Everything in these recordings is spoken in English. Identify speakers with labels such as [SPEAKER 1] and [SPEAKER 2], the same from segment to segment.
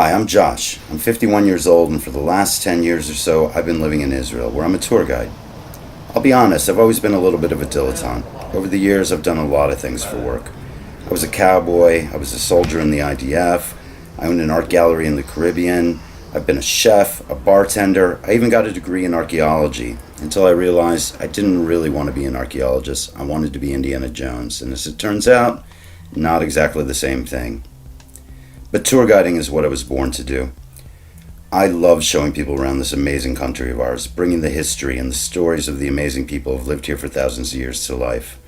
[SPEAKER 1] Hi, I'm Josh. I'm 51 years old, and for the last 10 years or so, I've been living in Israel, where I'm a tour guide. I'll be honest, I've always been a little bit of a dilettante. Over the years, I've done a lot of things for work. I was a cowboy, I was a soldier in the IDF, I owned an art gallery in the Caribbean, I've been a chef, a bartender, I even got a degree in archaeology, until I realized I didn't really want to be an archaeologist. I wanted to be Indiana Jones, and as it turns out, not exactly the same thing. But tour guiding is what I was born to do. I love showing people around this amazing country of ours, bringing the history and the stories of the amazing people who have lived here for thousands of years to life.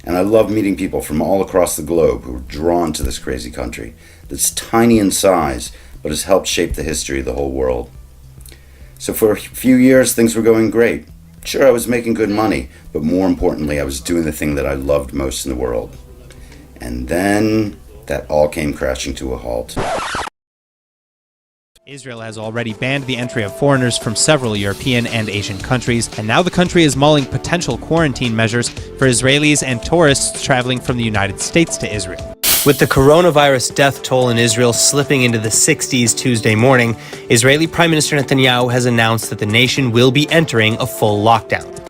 [SPEAKER 1] And I love meeting people from all across the globe who are drawn to this crazy country that's tiny in size, but has helped shape the history of the whole world. So for a few years, things were going great. Sure, I was making good money, but more importantly, I was doing the thing that I loved most in the world. And then that all came crashing to a halt.
[SPEAKER 2] Israel has already banned the entry of foreigners from several European and Asian countries, and now the country is mulling potential quarantine measures for Israelis and tourists traveling from the United States to Israel.
[SPEAKER 3] With the coronavirus death toll in Israel slipping into the 60s Tuesday morning, Israeli Prime Minister Netanyahu has announced that the nation will be entering a full lockdown.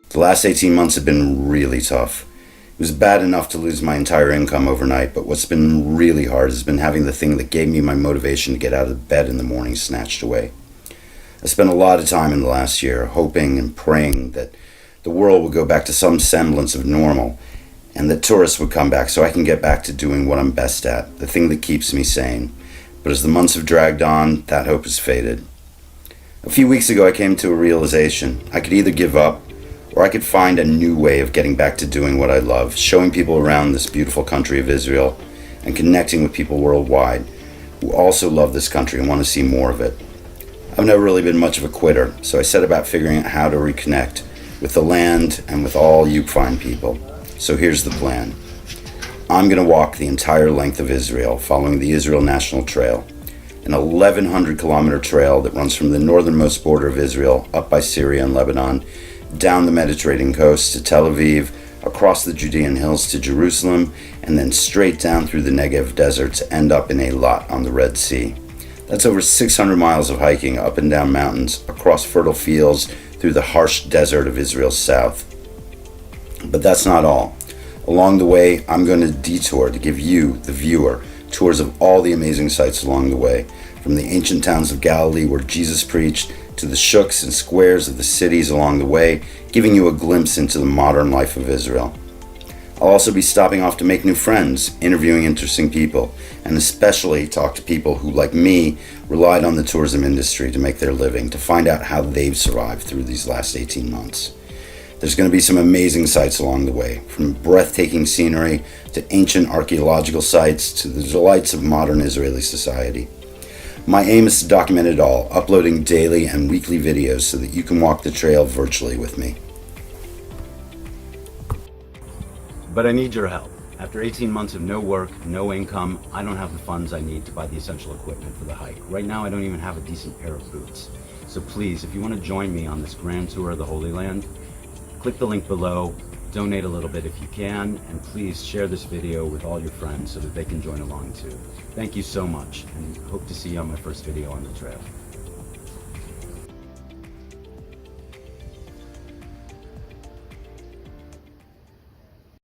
[SPEAKER 1] The last 18 months have been really tough. It was bad enough to lose my entire income overnight, but what's been really hard has been having the thing that gave me my motivation to get out of bed in the morning snatched away. I spent a lot of time in the last year hoping and praying that the world would go back to some semblance of normal, and that tourists would come back so I can get back to doing what I'm best at, the thing that keeps me sane. But as the months have dragged on, that hope has faded. A few weeks ago I came to a realization. I could either give up, or I could find a new way of getting back to doing what I love, showing people around this beautiful country of Israel, and connecting with people worldwide who also love this country and want to see more of it. I've never really been much of a quitter, so I set about figuring out how to reconnect with the land and with all you fine people. So here's the plan. I'm going to walk the entire length of Israel, following the Israel National Trail, an 1,100 kilometer trail that runs from the northernmost border of Israel up by Syria and Lebanon, down the Mediterranean coast to Tel Aviv, across the Judean hills to Jerusalem, and then straight down through the Negev desert to end up in Eilat on the Red Sea. That's over 600 miles of hiking up and down mountains, across fertile fields, through the harsh desert of Israel's south. But that's not all. Along the way, I'm going to detour to give you, the viewer, tours of all the amazing sites along the way, from the ancient towns of Galilee where Jesus preached, to the shooks and squares of the cities along the way, giving you a glimpse into the modern life of Israel. I'll also be stopping off to make new friends, interviewing interesting people, and especially talk to people who, like me, relied on the tourism industry to make their living, to find out how they've survived through these last 18 months. There's going to be some amazing sights along the way, from breathtaking scenery to ancient archaeological sites to the delights of modern Israeli society. My aim is to document it all, uploading daily and weekly videos so that you can walk the trail virtually with me. But I need your help. After 18 months of no work, no income, I don't have the funds I need to buy the essential equipment for the hike. Right now, I don't even have a decent pair of boots. So please, if you want to join me on this grand tour of the Holy Land, click the link below, donate a little bit if you can, and please share this video with all your friends so that they can join along too. Thank you so much, and hope to see you on my first video on the trail.